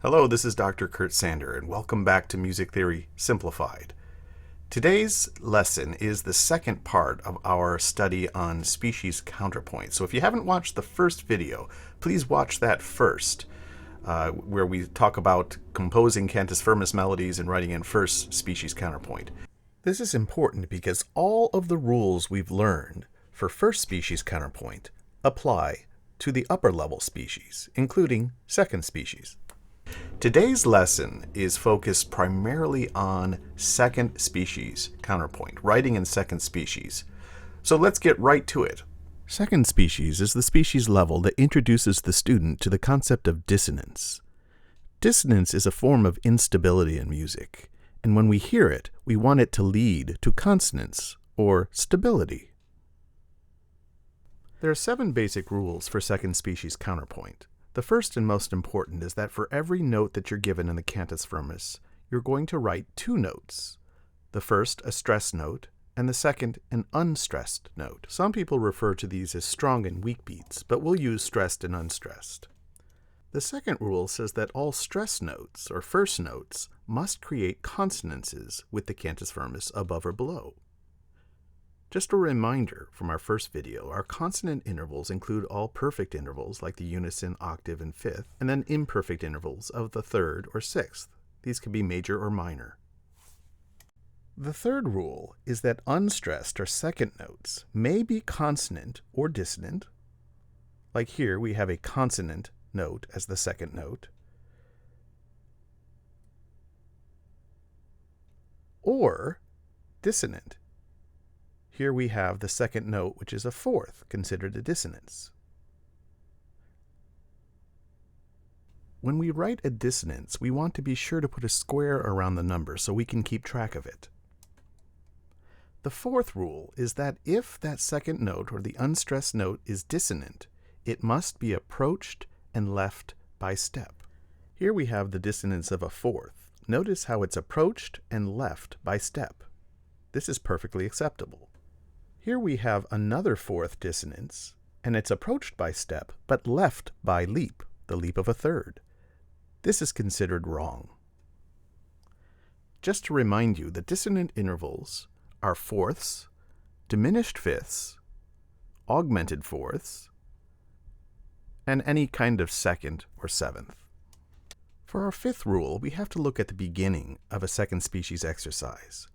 Hello, this is Dr. Kurt Sander, and welcome back to Music Theory Simplified. Today's lesson is the second part of our study on species counterpoint. So if you haven't watched the first video, please watch that first, where we talk about composing cantus firmus melodies and writing in first species counterpoint. This is important because all of the rules we've learned for first species counterpoint apply to the upper level species, including second species. Today's lesson is focused primarily on second species counterpoint, writing in second species. So let's get right to it. Second species is the species level that introduces the student to the concept of dissonance. Dissonance is a form of instability in music, and when we hear it, we want it to lead to consonance or stability. There are 7 basic rules for second species counterpoint. The first and most important is that for every note that you're given in the cantus firmus, you're going to write 2 notes. The first, a stressed note, and the second, an unstressed note. Some people refer to these as strong and weak beats, but we'll use stressed and unstressed. The second rule says that all stressed notes, or first notes, must create consonances with the cantus firmus above or below. Just a reminder from our first video, our consonant intervals include all perfect intervals like the unison, octave, and fifth, and then imperfect intervals of the third or sixth. These can be major or minor. The third rule is that unstressed or second notes may be consonant or dissonant. Like here, we have a consonant note as the second note, or dissonant. Here we have the second note, which is a fourth, considered a dissonance. When we write a dissonance, we want to be sure to put a square around the number so we can keep track of it. The fourth rule is that if that second note or the unstressed note is dissonant, it must be approached and left by step. Here we have the dissonance of a fourth. Notice how it's approached and left by step. This is perfectly acceptable. Here we have another fourth dissonance, and it's approached by step, but left by leap, the leap of a third. This is considered wrong. Just to remind you, the dissonant intervals are fourths, diminished fifths, augmented fourths, and any kind of second or seventh. For our fifth rule, we have to look at the beginning of a second species exercise.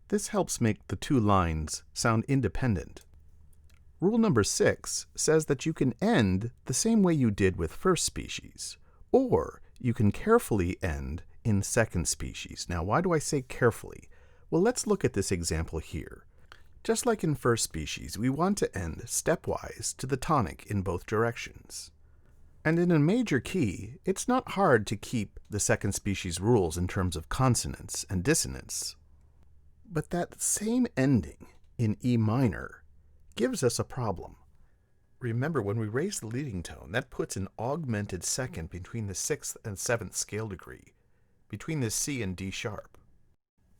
This helps make the 2 lines sound independent. Rule number 6 says that you can end the same way you did with first species, or you can carefully end in second species. Now, why do I say carefully? Well, let's look at this example here. Just like in first species, we want to end stepwise to the tonic in both directions. And in a major key, it's not hard to keep the second species rules in terms of consonance and dissonance. But that same ending in E minor gives us a problem. Remember, when we raise the leading tone, that puts an augmented second between the 6th and 7th scale degree, between the C and D sharp.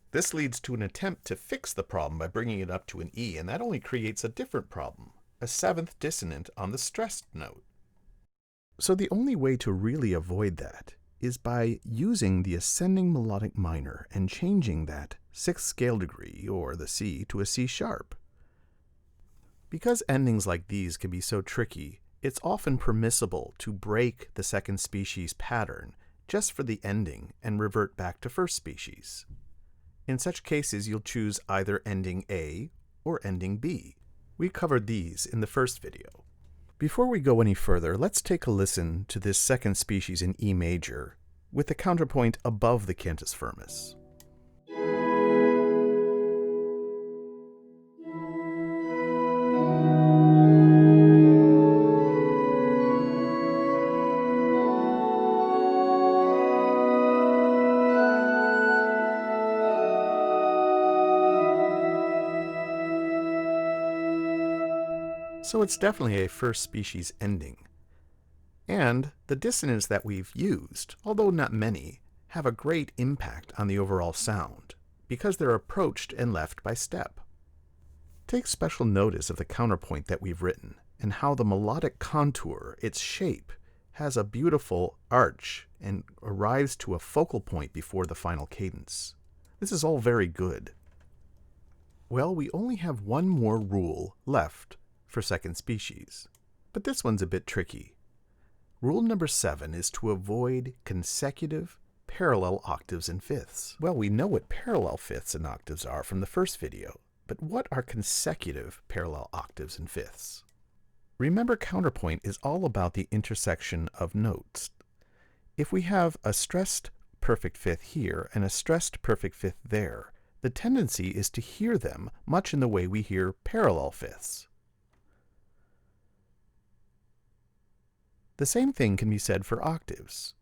This leads to an attempt to fix the problem by bringing it up to an E, and that only creates a different problem, a 7th dissonant on the stressed note. So the only way to really avoid that is by using the ascending melodic minor and changing that 6th scale degree, or the C, to a C sharp. Because endings like these can be so tricky, it's often permissible to break the second species pattern just for the ending and revert back to first species. In such cases, you'll choose either ending A or ending B. We covered these in the first video. Before we go any further, let's take a listen to this second species in E major with the counterpoint above the cantus firmus. So it's definitely a first species ending. And the dissonants that we've used, although not many, have a great impact on the overall sound because they're approached and left by step. Take special notice of the counterpoint that we've written and how the melodic contour, its shape, has a beautiful arch and arrives to a focal point before the final cadence. This is all very good. Well, we only have one more rule left for second species, but this one's a bit tricky. Rule number 7 is to avoid consecutive parallel octaves and fifths. Well, we know what parallel fifths and octaves are from the first video, but what are consecutive parallel octaves and fifths? Remember, counterpoint is all about the intersection of notes. If we have a stressed perfect fifth here and a stressed perfect fifth there, the tendency is to hear them much in the way we hear parallel fifths. The same thing can be said for octaves.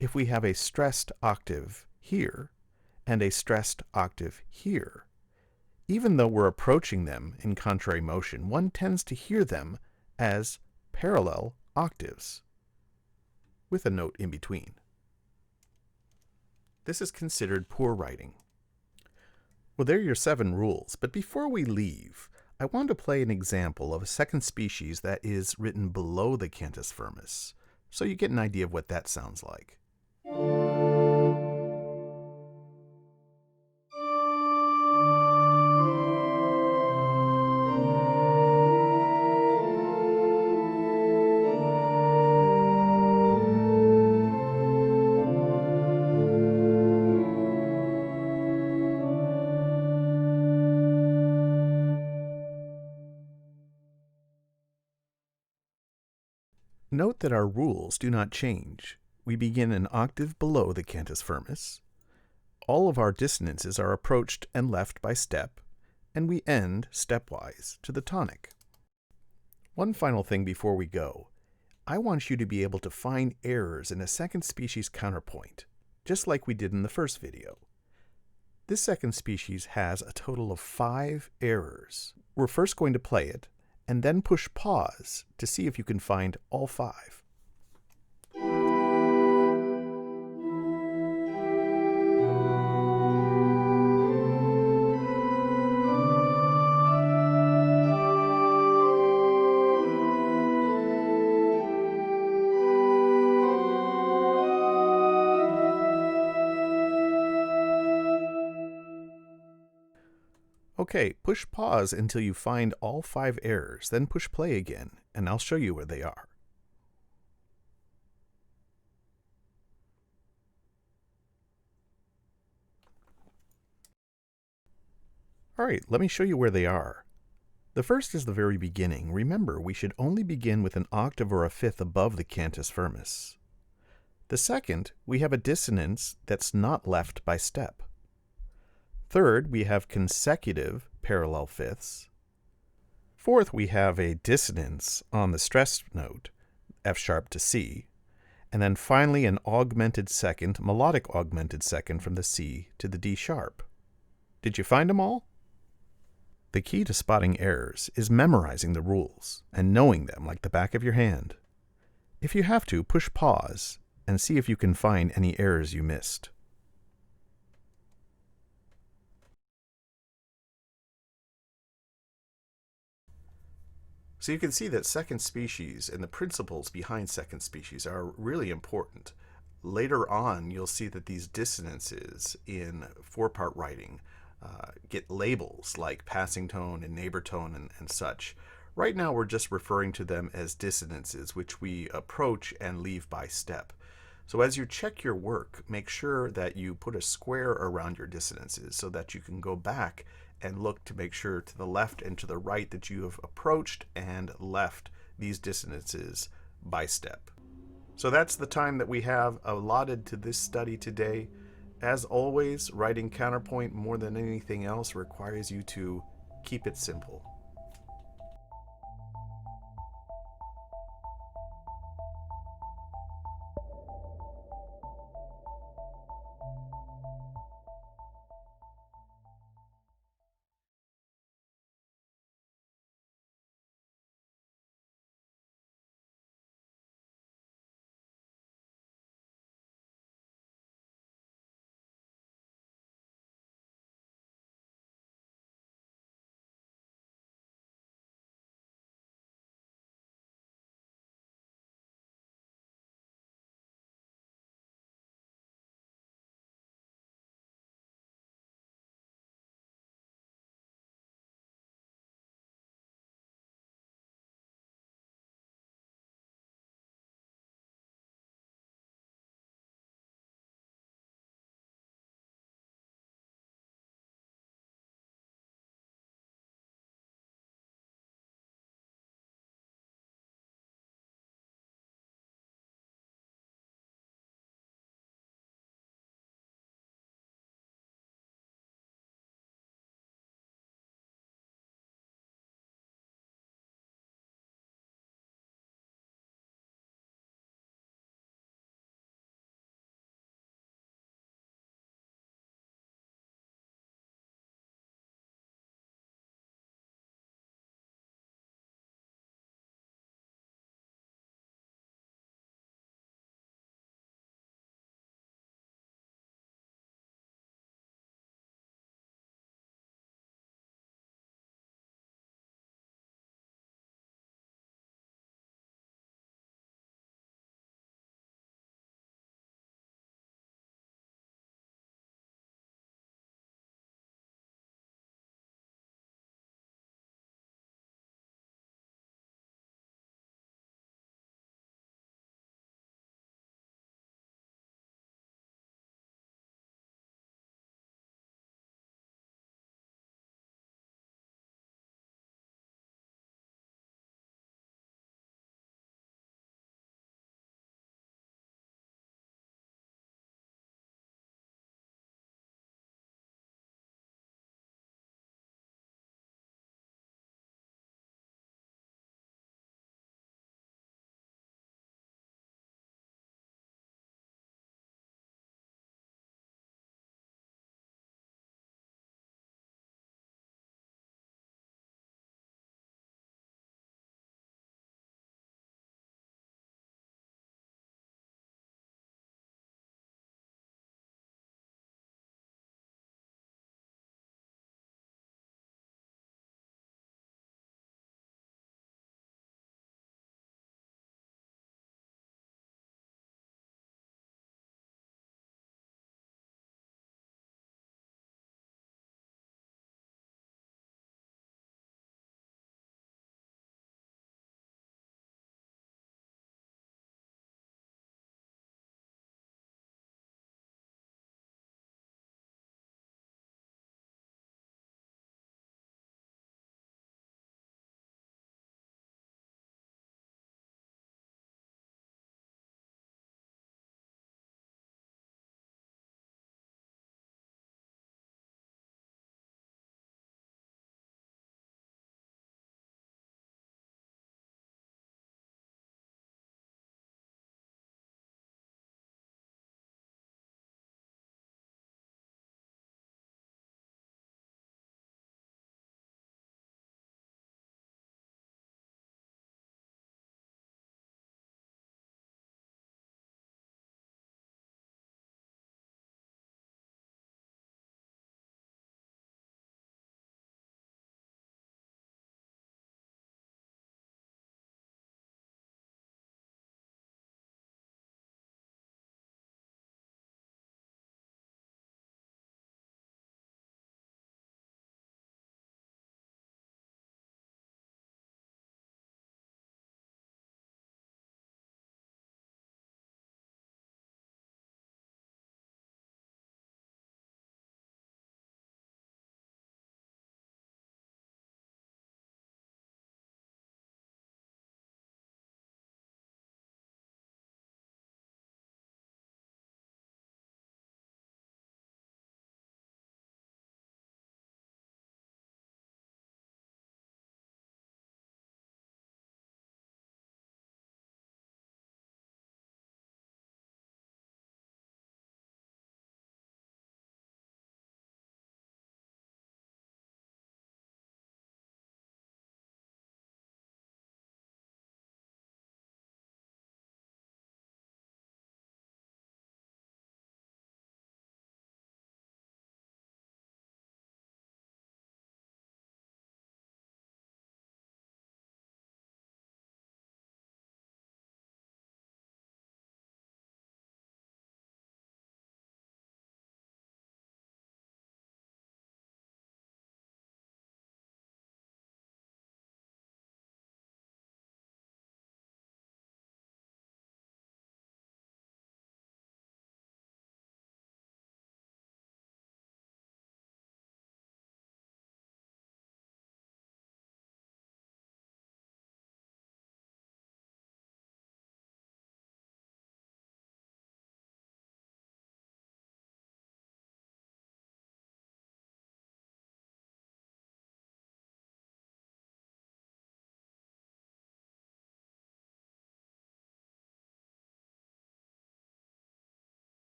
If we have a stressed octave here and a stressed octave here, even though we're approaching them in contrary motion, one tends to hear them as parallel octaves with a note in between. This is considered poor writing. Well, there are your 7 rules, but before we leave, I want to play an example of a second species that is written below the cantus firmus, so you get an idea of what that sounds like. Note that our rules do not change. We begin an octave below the cantus firmus. All of our dissonances are approached and left by step, and we end stepwise to the tonic. One final thing before we go. I want you to be able to find errors in a second species counterpoint, just like we did in the first video. This second species has a total of 5 errors. We're first going to play it, and then push pause to see if you can find all 5. Okay, push pause until you find all 5 errors, then push play again, and I'll show you where they are. Alright, let me show you where they are. The first is the very beginning. Remember, we should only begin with an octave or a fifth above the cantus firmus. The second, we have a dissonance that's not left by step. Third, we have consecutive parallel fifths. Fourth, we have a dissonance on the stressed note, F sharp to C. And then finally an augmented second, melodic augmented second from the C to the D sharp. Did you find them all? The key to spotting errors is memorizing the rules and knowing them like the back of your hand. If you have to, push pause and see if you can find any errors you missed. So you can see that second species and the principles behind second species are really important. Later on, you'll see that these dissonances in 4-part writing get labels like passing tone and neighbor tone and such. Right now, we're just referring to them as dissonances, which we approach and leave by step. So as you check your work, make sure that you put a square around your dissonances so that you can go back and look to make sure to the left and to the right that you have approached and left these dissonances by step. So that's the time that we have allotted to this study today. As always, writing counterpoint more than anything else requires you to keep it simple.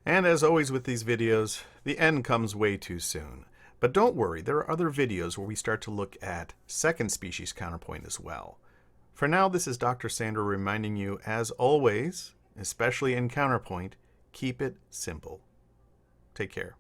And as always with these videos, the end comes way too soon. But don't worry, there are other videos where we start to look at second species counterpoint as well. For now, this is Dr. Sandra reminding you, as always, especially in counterpoint, keep it simple. Take care.